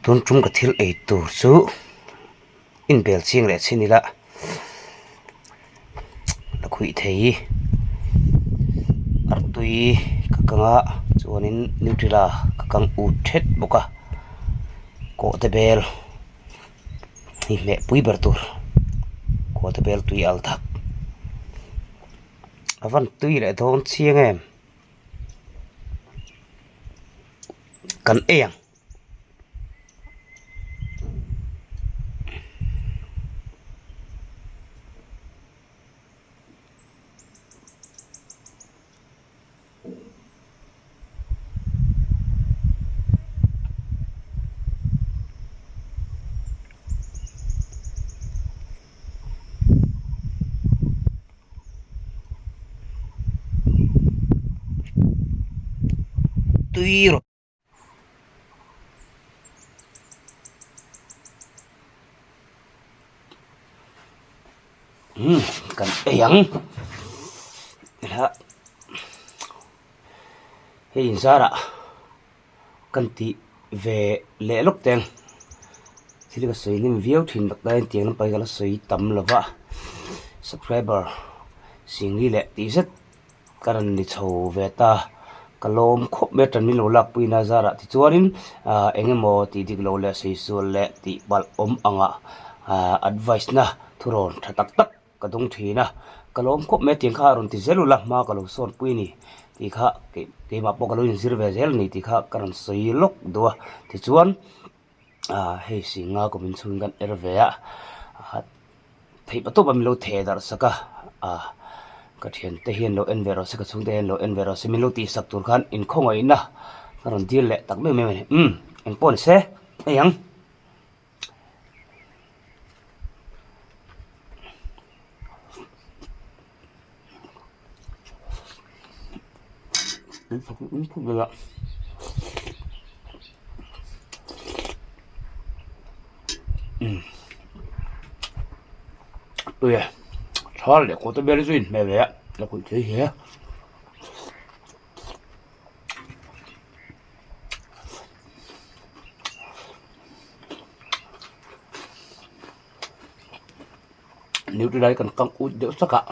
tun chung ka thil ei tur chu in bel chiang le chini la khui thei artui kakanga chuanin nutrila kakang u thet boka ko te bel hi me pui ber tur ko te bel tui al thak avan tui le thon chiang em kan eyang tui ro kan eyang la hei zara kan ti ve le lok teng thili ka soi lim viau thin dak dai tiang pai gala soi tam lova subscriber singli le ti set karan ni chho ve ta kalom khop me tan min lo lak puina zara ti chuanin engemaw ti dik lo le sei sul le ti bal om anga advice na thuron thatak tak kadung thina kalom khop me tiang kha ron ti zelula ma kalo son puini ti kha ke ma po kalo in sirve zel ni ti kha karan soi lok do ti chuan hei singa ko min chung kan erveya thei patop am lo the dar saka ka thian te hian lo envero se ka chung te hian lo envero se min lo ti sak tur khan in khongoi na karon dil le tak me me eng pon se eyang la ui thal le ko to bel zuin me ve la ku che he nếu từ đây cần căng út đỡ sắc ạ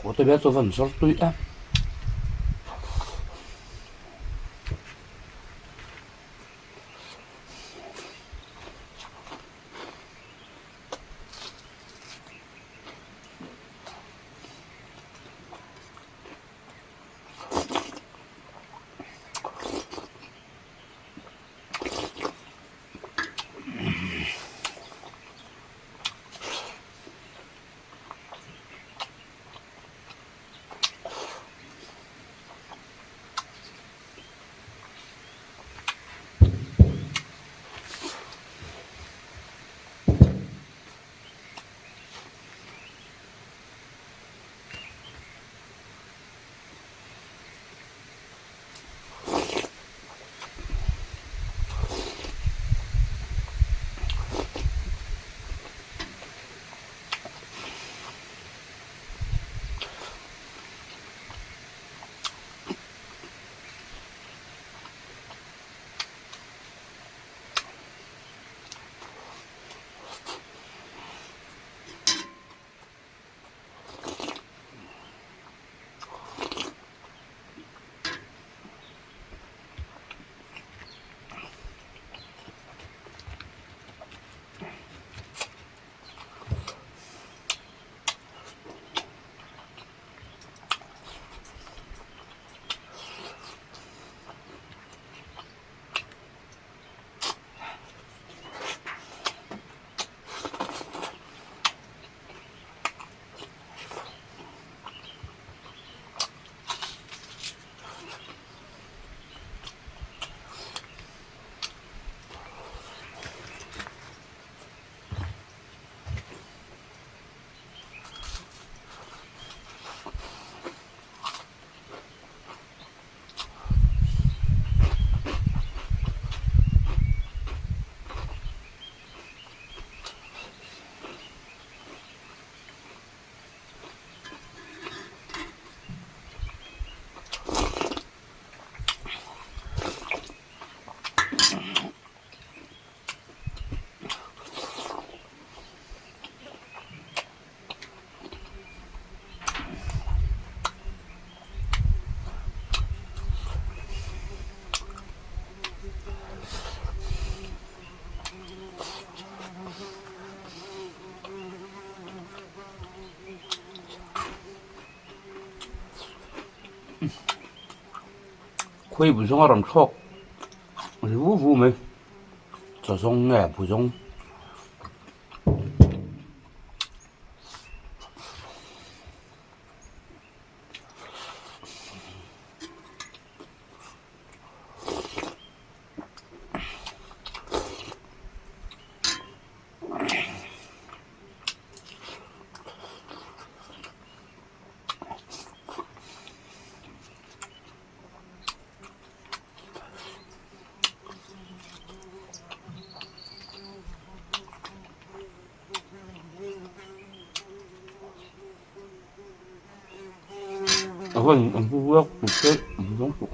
của tôi biết tôi vẫn rất tụi á khui bu zong ram thok vu vu me cho zong nge bu zong Vâng, ông vu vốc một cái giống cụ.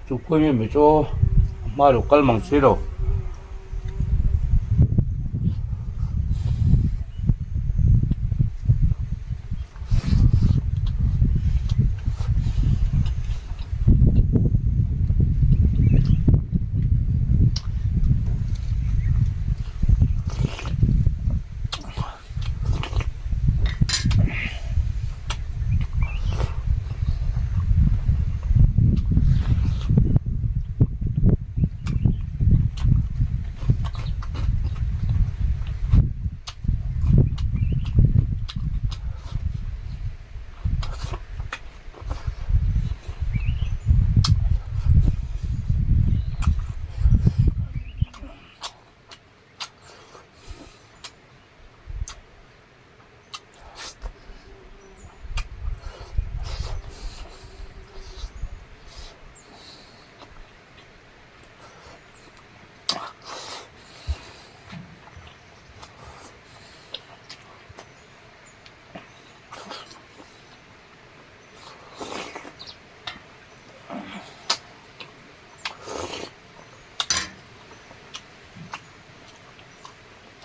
Chú quên mình cho mà được cân bằng xí đâu.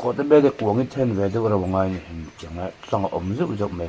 Có tới bây giờ cuồng cái chân về tôi vào ngoài này chẳng là xong ống rượu rộng mềm.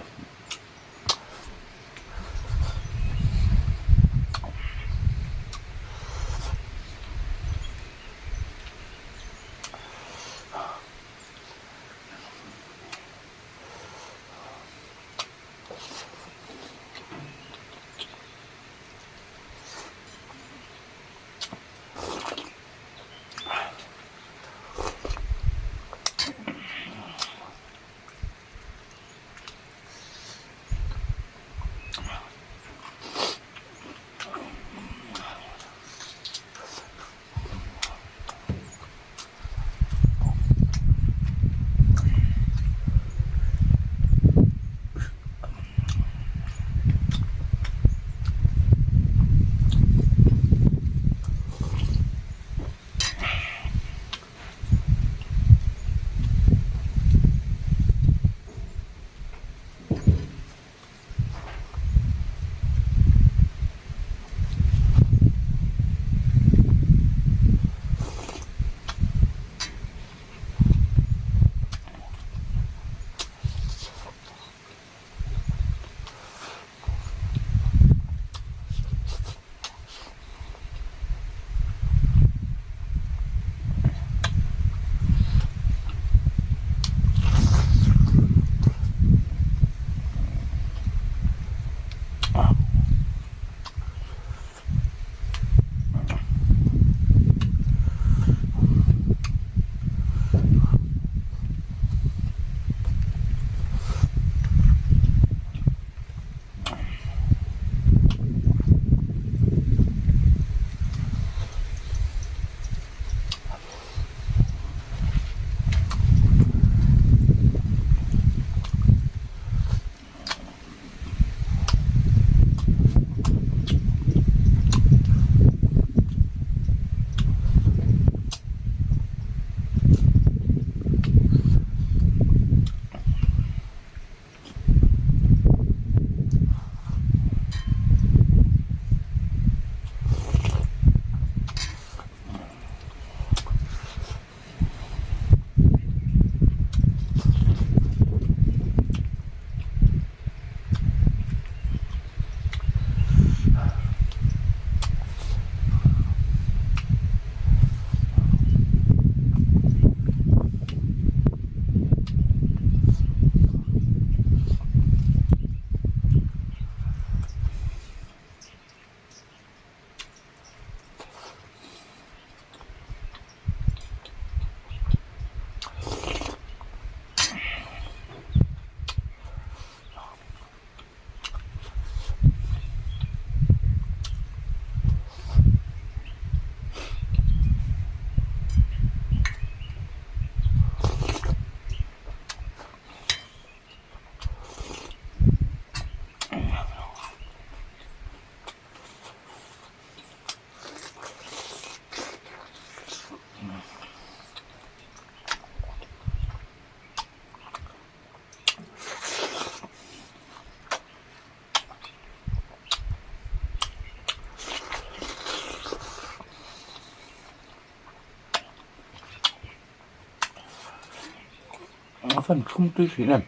phân không tươi xí này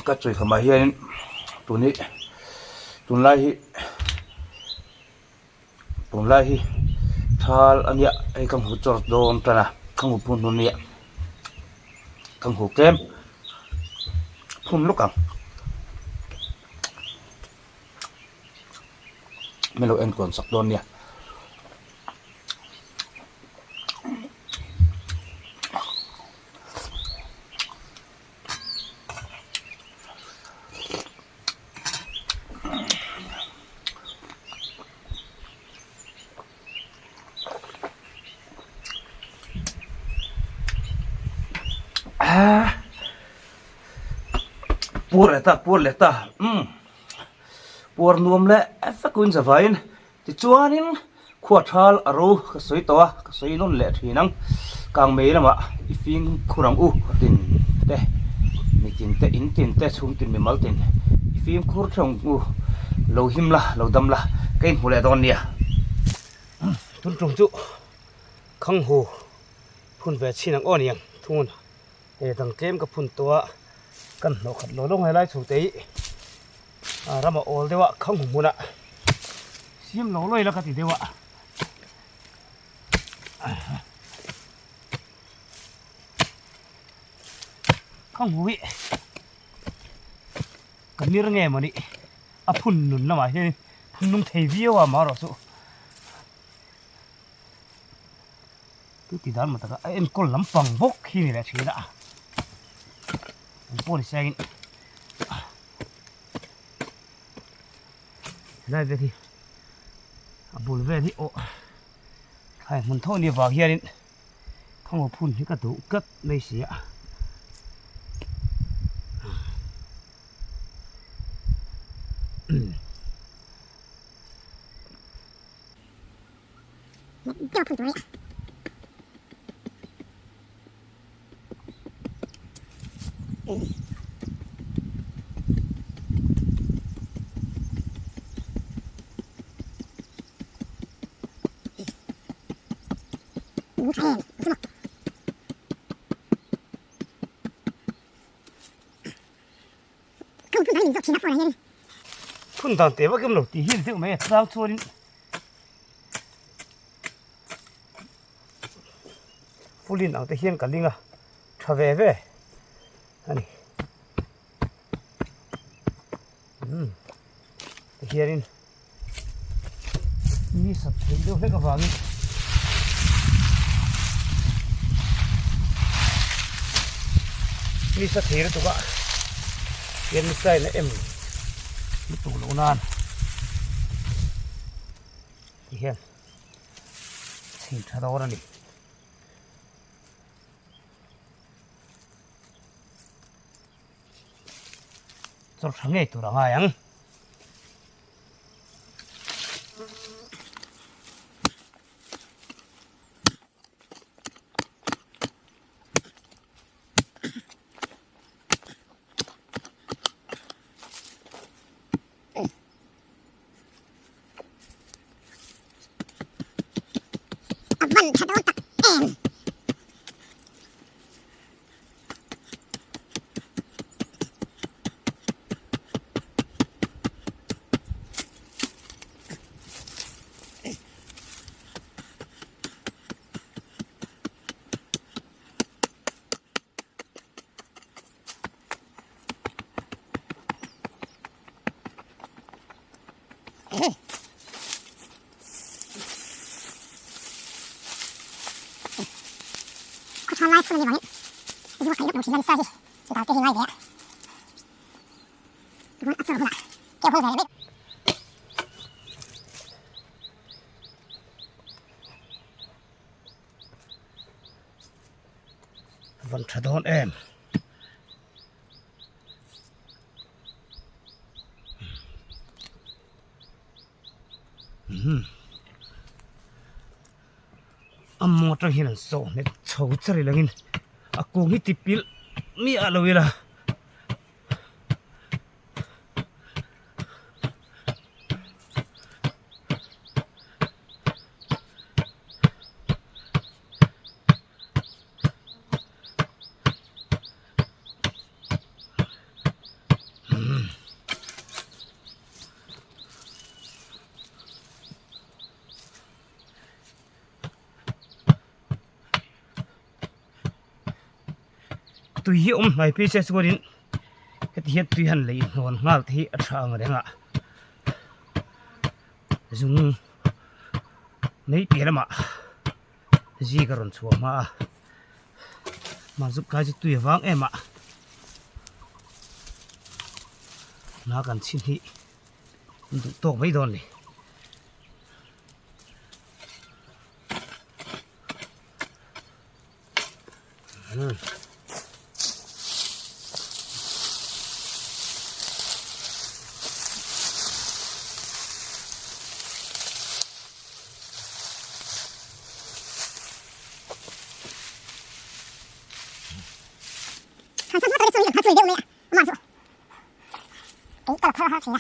các chuỗi khăm hiền tuần lai hi thal ania ai kam hu chor don tana khang hu pun nun nia khang hu kem phun lúc melo en kon sak don nia pur leta pur nuam le fa kuin za vain ti chuanin khuathal aro ka soi towa ka soi non le thinang kang me lama ifing khurang u tin te mitin te in tin te chhum tin mi mal tin ifing khur thong u lo him la lo dam la kein hule don nia tun tung chu khang hu phun ve chinang on yang thun e dang kem ka phun towa kan lo khat lo long hai lai chu te rama ol dewa khang hu muna sim lo loi la ka ti dewa khang hu wi kan nir nge mani a phun nun lama he phun nung thei viwa ma ro chu tu ti dan ma ta a en kol lampang bok hi ni la thina poli saying lai về thì bùn về thì ô hay muốn thôi đi vào here đi không có phun những cái tủ cất đây xí ạ cho phun rồi phun tàn tế vào cái lỗ tí hiền thì mấy sao chua đi phun lên ở cái hiền cả linh à trả về về anh hianin mi sat thei deuh hlek awangin mi sa thei ra tuka hian mi sai na em mi tu lo nan hian thei tha dawr ani chol thangei tur anga yang Vân thật ôn tặc em. Con lai không đi vào nhưng mà cái lúc đầu thì lần sau thì chỉ tạo cái hình này vậy muốn áp dụng không ạ kéo không về đấy vẫn thật đón em một trong hiền sổ này xấu chơi là nghìn cô nghĩ tiếp pil mi à lâu là tùy hiệu ngày phía sẽ xuống đến cái hiện tùy hẳn lấy ngon ngal thì sợ mà đấy ạ dùng mấy tiền mà gì cả rồi xuống mà giúp cái gì tùy vắng em ạ nó cần xin thị tổ mấy đòn này Thằng sắp tới đây chơi được mẹ mà rồi cái tao thơ thì là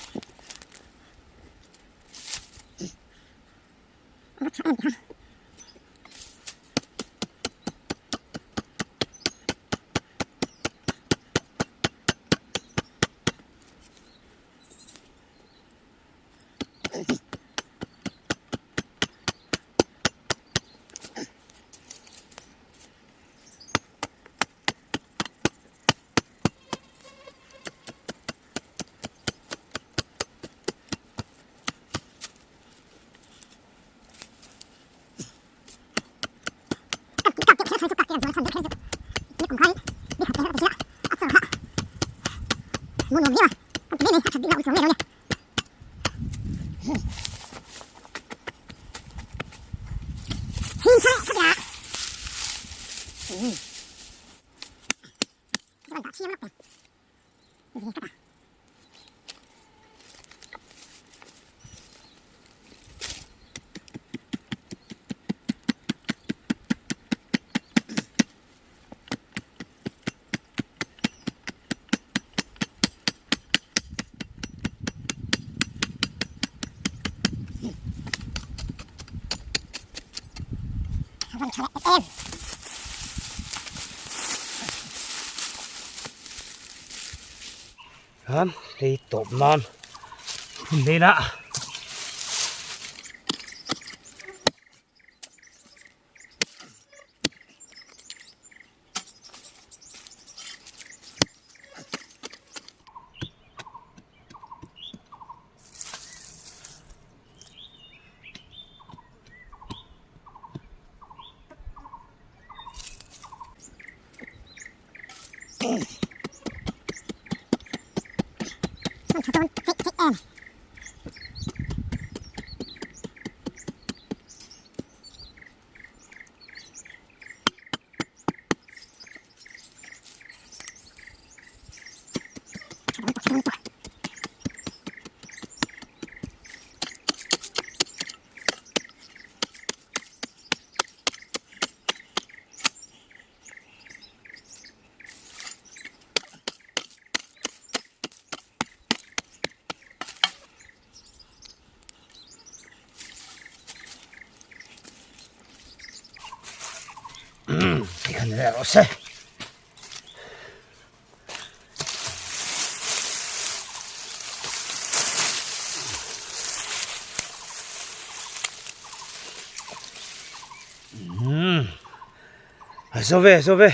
bắt cho em không muốn làm gì mà cái này thật bị lậu xuống này đâu nhỉ hin sao thật là các bạn chiêm lắm này gì các bạn Vân trả lại em hả đi tộp non đi đã nè rồi xe rồi về